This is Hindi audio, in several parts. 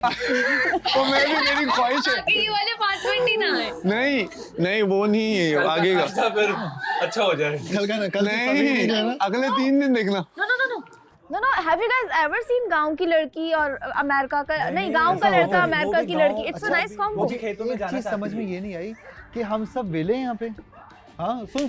तो मैं भी, मेरी ख्वाहिश है आगे ये वाले अपार्टमेंट ही ना है। नहीं नहीं वो नहीं है आगे का फिर अच्छा हो जाए। कल का कल नहीं अगले 3 दिन देखना। No, have you guys ever seen गांव की लड़की और अमेरिका का नहीं गांव का लड़का अमेरिका की लड़की? It's a nice combo। खेतों में जाना समझ में ये नहीं आई कि हम सब वेले हैं यहाँ पे। हाँ सुन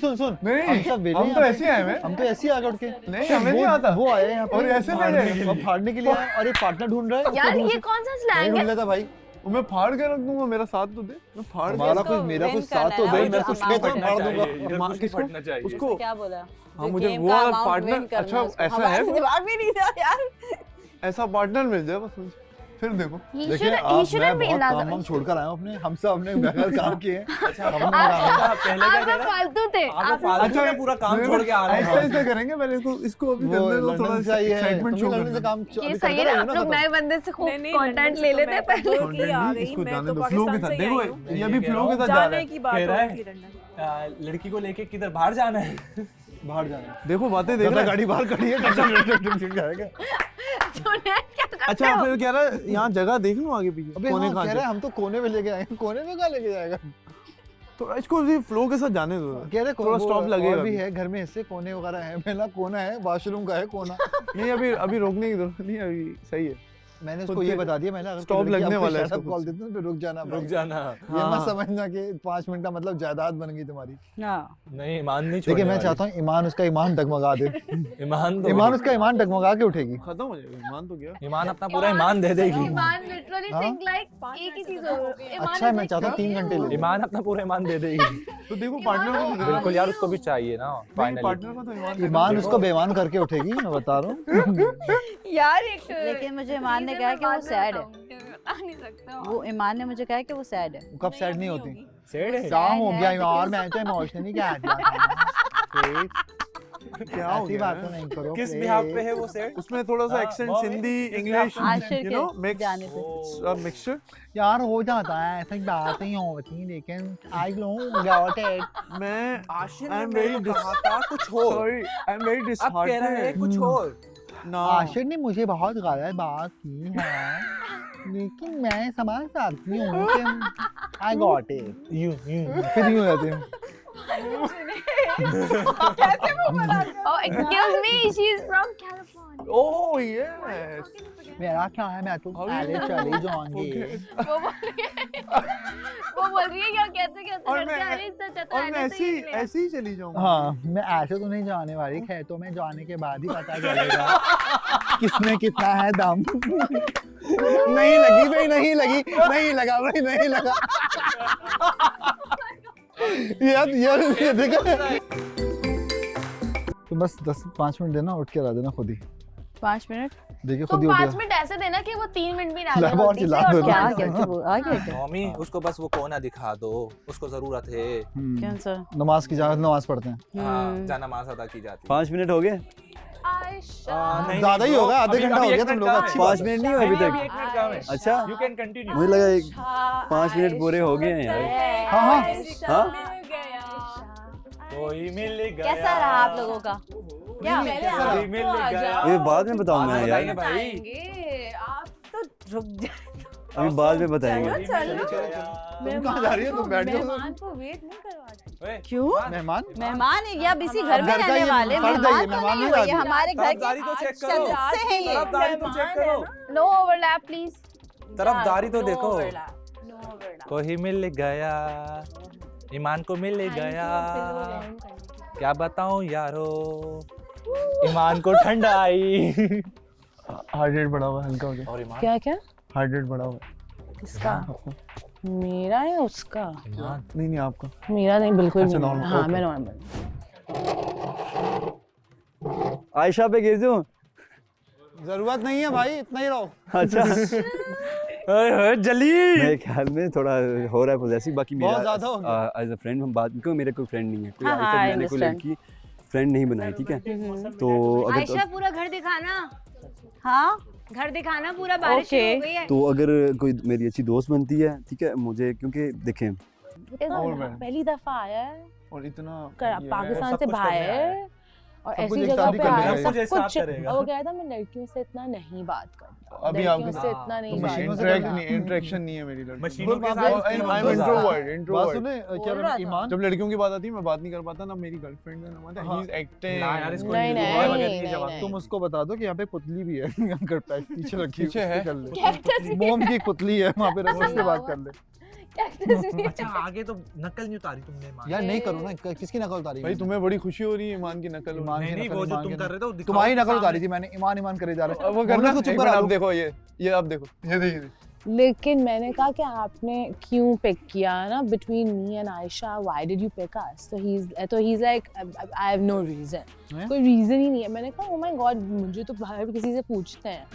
नहीं हम सब वेले हम तो ऐसे आए हैं। हम तो ऐसे ही आगे उठ के नहीं हमें नहीं आता। वो आए यहाँ पे और ऐसे ले जाए अब फाड़ने के लिए आए और एक पार्टनर ढूंढ रहा है। यार ये कौन सा स्लैंग ढूंढ है? लेता भाई। मैं फाड़ के रख दूंगा, मेरा साथ तो दे। मैं फाड़ हमारा कुछ मेरा कुछ साथ तो दे, मैं कुछ नहीं तो फाड़ दूंगा। किसको उसको क्या बोला? हाँ मुझे वो वाला पार्टनर अच्छा ऐसा है जवाब भी नहीं था यार। ऐसा पार्टनर मिल जाए बस मुझे, फिर देखो। देखिए मैं बहुत काम छोड़कर आया हूँ अपने, हम सब अपने बगैर काम किए हैं। पहले आप तो फालतू थे। अच्छा मैं पूरा काम छोड़ के आ रहा हूँ। ऐसा करेंगे पहले इसको अभी करने दो थोड़ा सा एक्साइटमेंट शो करने दो। काम ये सही है, आप लोग नए बंदे से खूब कंटेंट ले लेते हैं पहले। इसको जाने दो फ्लो के साथ। देखो ये अभी फ्लो के साथ जा रहा है। कह रहा है लड़की को लेके किधर बाहर जाना है। बाहर जाना। देखो बातें देख रहा है। गाड़ी बाहर खड़ी है, जाएगा। अच्छा फिर कह रहा है यहाँ जगह देख लो आगे पीछे। अबे कोने हाँ, कहाँ कह रहा है हम तो कोने में लेके आएंगे। कोने में कहाँ लेके जाएगा? तो इसको फ्लो के साथ जाने दो। कह रहे थोड़ा स्टॉप लगेगा। और भी है घर में हिस्से, कोने वगैरह है। मेरा कोना है, वॉशरूम का है कोना। नहीं अभी रोकने की जरूरत नहीं, अभी सही है। मैंने उसको ये बता दिया, मैंने अगर स्टॉप लगने वाला है, कॉल देते हैं तो रुक जाना। ये मत समझना कि 5 मिनट का मतलब जायदाद बन गई तुम्हारी। नहीं ईमान नहीं देखिए मैं चाहता हूँ ईमान उसका ईमान डगमगा दे। ईमान उसका ईमान डगमगा के उठेगी। खत्म हो जाएगा ईमान तो क्या। ईमान अपना पूरा ईमान दे देगी। ईमान लिटरली थिंक लाइक एक ही चीज हो। अच्छा मैं चाहता हूँ 3 घंटे ले। ईमान अपना पूरा ईमान दे देगी। तो देखो पार्टनर को बिल्कुल यार उसको भी चाहिए ना फाइनली। पार्टनर को तो ईमान उसको बेईमान करके उठेगी, मैं बता रहा हूँ। यार एक लेकिन मुझे ईमान ने कहा कि वो सैड है। बता नहीं सकते हो। वो ईमान ने मुझे कहा कि वो सैड है। कब सैड नहीं होती? सेड है। क्या हो गया यार, मैं तो इमोशनली क्या क्या हो ऐसी गया बात तो नहीं करो। किस बिहाफ पे है वो सेड? उसमें थोड़ा सा accent Hindi English Ashir you know के जाने पे। मिक्सचर। यार हो जाता है, ऐसी बातें ही होती, लेकिन आई नो गॉट इट। मैं आशिर आई एम ने वेरी कहा था कुछ और। सॉरी आई एम वेरी अब कह रहा है कुछ और। ना आशिर ने मुझे बहुत गलत बात की है, लेकिन मैं समझ सकती हूँ कि आई गॉट इट। यू फिर यूँ रहते हैं। Oh, excuse me, she's from California. Oh yes मेरा क्या है, मैं तो पहले चली जाऊंगी। वो बोल रही है क्या कैसे कैसे और लड़के मैं- आ रहे हैं, इससे अच्छा तो और रहने मैं से ही ऐसी निकले। ऐसे ही चली जाऊंगा। हाँ मैं ऐसे तो नहीं जाने वाली, खेतों में जाने के बाद ही पता चलेगा किसमें कितना है दम। नहीं लगी भाई, नहीं लगी, नहीं लगा भाई, नहीं लगा। ये देखो तो बस 5 मिनट देना, उठ के ला देना खुद ही। 5 मिनट। देखिए तुम खुद ही उठ 5 गया। मिनट ऐसे देना कि वो 3 मिनट भी ना ला ले बहुत गलती से, चिल्ला और दो। तुम क्या आ आंसर गया दो। क्या आ गया क्या? मम्मी उसको बस वो कोना दिखा दो, उसको जरूरत है। कौन सा? नमाज की जगह नमाज पढ़ते हैं। हाँ जा नमाज अदा की जाती है। 5 मिनट हो गए? आयशा ज्यादा ही होगा, आधे घंटा हो गया तुम लोग। अच्छी 5 मिनट नहीं हुए अभी तक? 1 मिनट काम है। अच्छा यू कैन कंटिन्यू। मुझे लगा 5 मिनट पूरे हो गए हैं यार। हाँ हाँ हाँ कोई मिल गया। कैसा रहा आप लोगों का? क्या? कोई मिल गया। ये बाद में बताऊंगा बताएंगे यार, भाई। आप तो रुक जाओ। अभी बाद में बताएंगे। तुम कहाँ जा रही हो? तुम बैठ जाओ। मेहमान को वेट नहीं करवाते। ओए, क्यों? मेहमान मेहमान है या अब इसी घर में घर का रहने ये वाले फर्द है, ये मेहमान तो मेहमान नहीं नहीं हुए, ये राजी। हमारे घर तरफदारी तो चेक करो। सदस्य हैं ये। तरफदारी तो चेक करो। No overlap please. तरफदारी तो देखो। नो कोई मिल गया, ईमान को मिल गया। क्या बताऊं यारो, ईमान को ठंड आई। हार्ट रेट बढ़ा हुआ है हल्का हो गया। और ईमान क्या क्या? हार्ट रेट बढ़ा हुआ है। किसका? मेरा या उसका? ईमान नहीं नहीं आपका। मेरा नहीं, बिल्कुल अच्छा, नहीं। normal, हाँ okay. मैं नॉर्मल। आयशा पे गिर दूं? जरूरत नहीं है भाई, इतना ही रहो। अच्छा ओए जली। मेरे ख्याल में थोड़ा हो रहा है पोजेसिव। बाकी बहुत मेरा ज्यादा हो गया। एज अ फ्रेंड हम बात, क्यों मेरे कोई फ्रेंड नहीं है, कोई हाँ, आज हाँ, तक I मैंने कोई understand. लड़की फ्रेंड नहीं बनाई, ठीक है? तो अगर आयशा पूरा घर दिखाना, हाँ घर दिखाना पूरा, बारिश शुरू हो गई है। तो अगर कोई मेरी अच्छी दोस्त बनती है, ठीक है, मुझे क्योंकि देखें और मैं- पहली दफा आया है, और इतना पाकिस्तान से बाहर, और सब कुछ ऐसी एक जगह साथ ही पे कर आया लेगा सब ये। कुछ। करेगा। और वो कह रहा था मैं लड़कियों से इतना नहीं बात करता, अभी लड़कियों आपके से इतना नहीं बात मशीनों से करता। इंटरेक्शन नहीं है मेरी लड़की मशीनों के बात साथ है, इसकी आई एम बहुत ज्यादा। इंट्रोवर्ट बात इंट्रोवर्ट सुने क्या बोल रहा था। ईमान, जब लड़कियों की बात आती है मैं बात नहीं कर पाता ना, मेरी गर्लफ्रेंड है ना, मतलब हाँ। ही इज एक्टिंग ना यार, इसको नहीं, इंट्रोवर्ट नहीं, वगैरह नहीं, जवाब नहीं। तुम उसको बता दो कि यहाँ पे पुतली भी है अगर पीछे रखी पीछे है? कर ले। कैक्टस भी मोम की पुतली है वहाँ पे, रख से बात कर ले। कैक्टस भी अच्छा आगे तो नकल नहीं उतारी तुमने ईमान। यार नहीं करो ना, किसकी नकल उतारी? भाई तुम्हें बड़ी खुशी हो रही है ईमान की नकल होने ईमान नहीं की नहीं नकल, वो जो ईमान तुम की कर रहे थे वो दिखाओ तुम्हारी तो नकल उतारी सामने। थी मैंने, ईमान ईमान करे जा रहा अब वो मोहम्मद करना को चुप एक करा मिनट, लो। अब देखो ये अब देखो, ये देखिए लेकिन मैंने कहा कि आपने क्यों पिक किया ना between me and Ayesha, why did you pick us? तो he is like I have no reason, कोई रीजन ही नहीं है। मैंने कहा ओ माय गॉड, मुझे तो बाहर किसी से पूछते हैं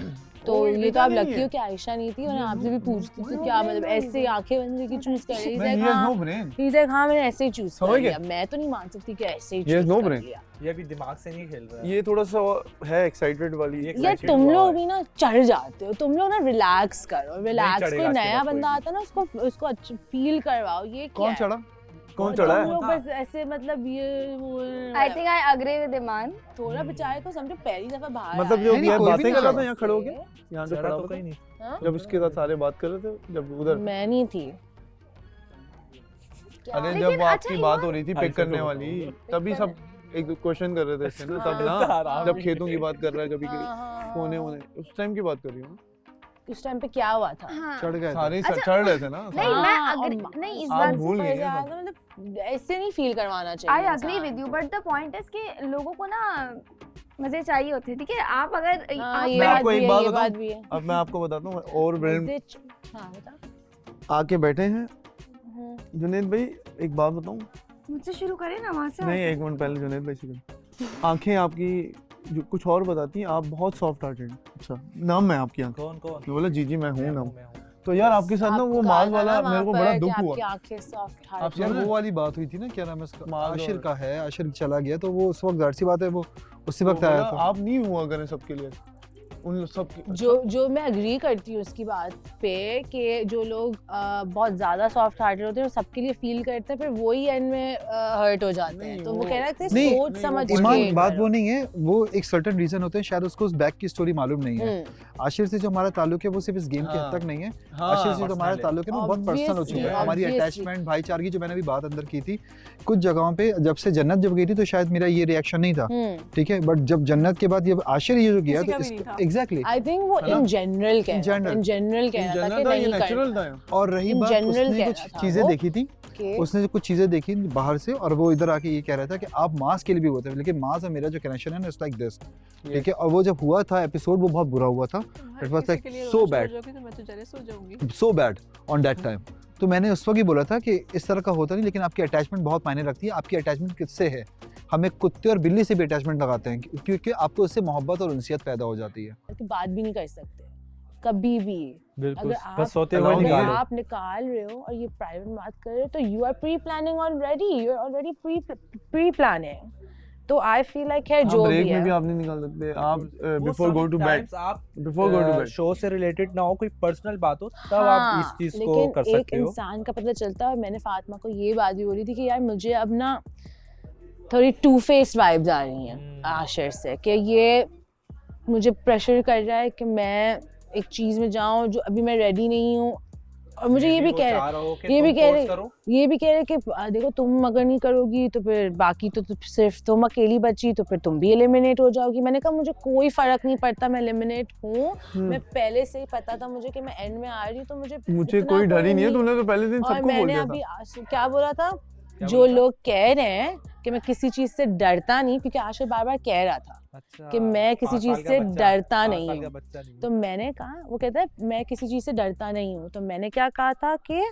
तो कोई ये तो reason आप नहीं लकी है। हो कि आयशा नहीं थी, और आपसे भी पूछती तो क्या मतलब ऐसे आंखें बंद की चूज कर रही Man, he has no brain. हाँ मैंने ऐसे ही चूज कर समझ लिया, गए? मैं तो नहीं मान सकती कि ऐसे ही He has चूज no कर brain. लिया। ये भी दिमाग से नहीं खेल रहा है। ये थोड़ा सा है एक्साइटेड वाली ये यार excited तुम हुआ लोग है। भी ना चढ़ जाते हो, तुम लोग ना रिलैक्स करो, रिलैक्स। चढ़ेगा कोई इसके नया बाद कोई बंदा भी। आता है ना उसको अच्छा फील करवाओ। ये क्या कौन है? चढ़ा? कौन तुम चढ़ा है? लोग बस ऐसे मतलब ये वो I think I agree with Iman. थोड़ा बेचारे को समझो पहली दफा बाहर मतलब जो आया नहीं, यार कोई भी बातें नहीं कर रहा चढ़ा। था यहाँ खड़े होके, यहाँ पे चढ़ा खड़ा तो हुआ कहीं था, नहीं। हाँ? जब उसके साथ सारे बात कर रहे थे, जब उधर मैं नहीं थी। अरे लेकिन जब अच्छा आपकी बात हो रही थी हाँ, पिक इसे करने तो वाली, बताओ। तभी सब एक क्वेश्चन कर रहे थे इससे ना, तब हाँ, ना आराम जब से। खेतों की बात कर रहा है कभी हाँ, कोने होने, उस टाइम की बात कर रही हूँ। उस टाइम पे क्या हुआ था? हाँ चढ़ गए थे। सारे अच्छा, चढ़ रहे थे ना। नहीं हाँ, मैं और अग्री नहीं इस आप बात भूल गई ऊपर हैं जा सब। रहा था, मतलब ऐसे नहीं फील करवाना आई चाहिए अग्री इंसान with you but the point is कि लोगों को ना मजे चाहिए होते हैं, ठीक है? आप अगर हाँ, आप ये मैं बात आपको भी एक है, बात ये बताऊं? बात भी है। अब मैं आपको बताता हूँ, और ब्रेन हाँ बता। आके बैठे हैं हम्म। जुनैद भाई, एक बात बताऊं? मुझसे शुरू करें ना वहाँ से। नहीं, एक मिनट पहले जुनैद भाई से आंखें आपकी जो कुछ और बताती हैं, आप बहुत सॉफ्ट हार्टेड। अच्छा, नाम है आपकी आंखें? कौन कौन? मैं बोला जी जी मैं हूँ नाम। मैं हूँ। तो यार आपके साथ ना वो आपको माल कहा था वाला ना मेरे को वहाँ बड़ा पर दुख कि हुआ। आपकी आंखें सॉफ्ट आप हार्ट। यार सुन रहे वो हैं? वाली बात हुई थी ना, क्या नाम है इसका? माल आशिर दौड़। का है, आशिर चला गया तो वो उस वक्त जाहिर सी बात है वो उसी तो वक्त आया बोला, था। आप नहीं हुआ करें सबके लिए, उन सब जो मैं अग्री करती हूँ उसकी बात पे कि जो लोग बहुत ज्यादा सॉफ्ट हार्टेड होते हैं, सबके लिए फील करते हैं, फिर वही एंड में हर्ट हो जाते हैं। नहीं, तो वो वो- कह रहे थे नहीं, सोच नहीं, समझ वो के ईमान बात करो। वो नहीं है, वो एक सर्टेन रीजन होते हैं, शायद उसको उस बैक की स्टोरी मालूम नहीं है। आशिर से जो हमारा ताल्लुक है वो सिर्फ इस गेम के हद हाँ। तक नहीं है। हाँ, आशिर से जो हमारा personal है। ताल्लुक है ना वो बहुत पर्सनल हो चुका है। Obviously, हमारी obviously. अटैचमेंट भाईचारगी जो मैंने अभी बात अंदर की थी, कुछ जगहों पे जब से जन्नत जब गई थी तो शायद मेरा ये रिएक्शन नहीं था, ठीक है, बट जब जन्नत के बाद ये आशिर ये जो गया किसी तो का भी नहीं था। एग्जैक्टली। आई थिंक वो है ना? इन जनरल In कह general. रहा था कि नहीं नेचुरल करना। था। और रही In बात general उसने कह कुछ रहा था चीजें वो। देखी थी, कि उसने जो कुछ चीजें देखी बाहर से और वो इधर आके ये कह रहा था कि आप मास के लिए भी होते हैं, लेकिन मास और मेरा जो कनेक्शन है ना इट्स लाइक दिस, ठीक है। और वो जब हुआ था एपिसोड वो बहुत बुरा हुआ था, it was like so bad, मैं तो जेलस हो जाऊंगी। So bad on that time. तो मैंने उस वक्त ही बोला था कि इस तरह का होता नहीं, लेकिन आपकी अटैचमेंट बहुत मायने रखती है। आपकी अटैचमेंट किससे है? हमें कुत्ते और बिल्ली से भी अटैचमेंट लगाते हैं क्योंकि आपको उससे मोहब्बत और उनसियत पैदा हो जाती है। कि बात भी नहीं कर सकते कभी भी। बिल्कुल अगर आप- बस सोते हुए अगर अगर निकालो। आप निकाल रहे हो और ये प्राइवेट बात कर रहे हो तो you are preplanning already, you are already preplanning. तो आई फील लाइक है जो ब्रेक भी में भी है आप नहीं निकाल सकते, आप वो before go to bed, sometimes आप before go to bed. Show से रिलेटेड ना हो, कोई पर्सनल बात हो, तब आप इस चीज को लेकिन कर एक सकते हो। इंसान का पता चलता है। और मैंने फातिमा को ये बात भी बोली थी कि यार मुझे अब ना थोड़ी टू फेस्ड वाइब्स आ रही हैं आशिर से, कि ये मुझे प्रेशर कर रहा है कि मैं एक चीज में जाऊं जो अभी मैं रेडी नहीं हूँ। और मुझे ये भी कह रहे ये भी कह रहे कि देखो तुम अगर नहीं करोगी तो फिर बाकी तो सिर्फ तुम अकेली बची, तो फिर तुम भी एलिमिनेट हो जाओगी। मैंने कहा मुझे कोई फर्क नहीं पड़ता, मैं एलिमिनेट हूँ। मैं पहले से ही पता था मुझे कि मैं एंड में आ रही हूँ, तो मुझे मुझे इतना कोई डर ही नहीं है, नहीं- तुमने तो पहले दिन और सबको बोल मैंने दिया अभी था। क्या बोला था, क्या जो बोला था? लोग कह रहे हैं कि मैं किसी चीज से डरता नहीं, क्योंकि आशिर बार बार कह रहा था अच्छा, कि मैं किसी 5 चीज साल का से बच्चा, डरता 5 नहीं साल का हूँ। बच्चा नहीं तो मैंने कहा, वो कहता है मैं किसी चीज से डरता नहीं हूँ। तो मैंने क्या कहा था कि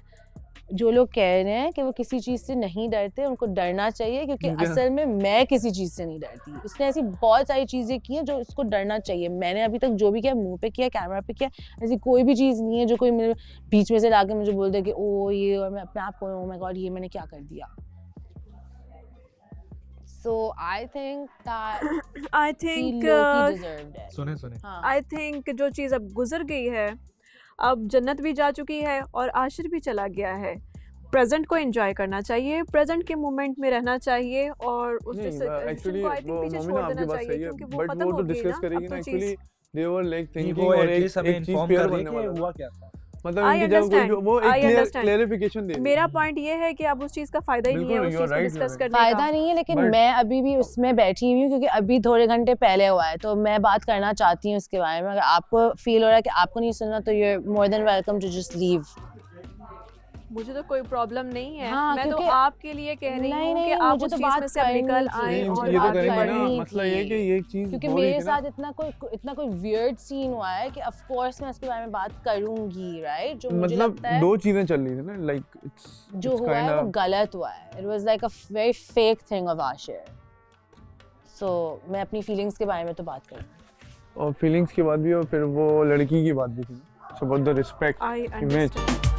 जो लोग कह रहे हैं कि वो किसी चीज से नहीं डरते, उनको डरना चाहिए, क्योंकि ठीक है। असल में मैं किसी चीज से नहीं डरती। उसने ऐसी बहुत सारी चीजें की हैं जो उसको डरना चाहिए। मैंने अभी तक जो भी किया, मुंह पे किया, कैमरा पे किया, ऐसी कोई भी चीज नहीं है जो कोई मेरे बीच में से लाके मुझे बोल दे कि ओ ये, और मैं अपने आप को ओ माय गॉड ये मैंने क्या कर दिया। So I think that I he think low-key deserved it. सुने हाँ। आई थिंक जो चीज़ अब गुजर गई है, अब जन्नत भी जा चुकी है और आशिर भी चला गया है, प्रेजेंट को एंजॉय करना चाहिए, प्रेजेंट के मोमेंट में रहना चाहिए और उस डिसीजन को आई थिंक पीछे छोड़ देना चाहिए क्योंकि वो खत्म हो गई ना, करेगी ना actually they were like thinking वो और एटलीस्ट हमें एक चीज इन्फॉर्म क्लियर कर बनने कि वाला हुआ क्या था। मतलब I इनकी जब understand, वो I एक understand. क्लियरिफिकेशन दे मेरा पॉइंट ये है कि अब उस चीज का फायदा ही नहीं है बिल्कुल, उस you're चीज को right, डिस्कस you're करने फायदा का। नहीं है, लेकिन But- मैं अभी भी उसमें बैठी हुई हूँ क्योंकि अभी थोड़े घंटे पहले हुआ है, तो मैं बात करना चाहती हूँ इसके बारे में। अगर आपको फील हो रहा है कि आपको नहीं सुनना तो you are more than welcome to just leave. मुझे तो कोई प्रॉब्लम नहीं है, हाँ, मैं तो क्योंकि- आपके लिए कह रही नहीं, हूँ कि नहीं, आप मुझे उस तो चीज में बात से अब निकल करनी आए थी, और ये तो बात करेंगे ना, करनी मसला थी। ये है कि ये चीज क्योंकि हो रही मेरे थी ना। साथ इतना कोई वियर्ड सीन हुआ है कि ऑफ कोर्स मैं इसके बारे में बात करूंगी, राइट? जो मुझे मतलब लगता है दो चीजें चल रही थी ना, लाइक जो हुआ है वो गलत हुआ है। It was like a very fake thing of Ashir. So मैं अपनी फीलिंग्स के बारे में तो बात करूँ। और फीलिंग्स की बात भी और फिर वो लड़की की बात भी थी, so about the respect I image. Understand.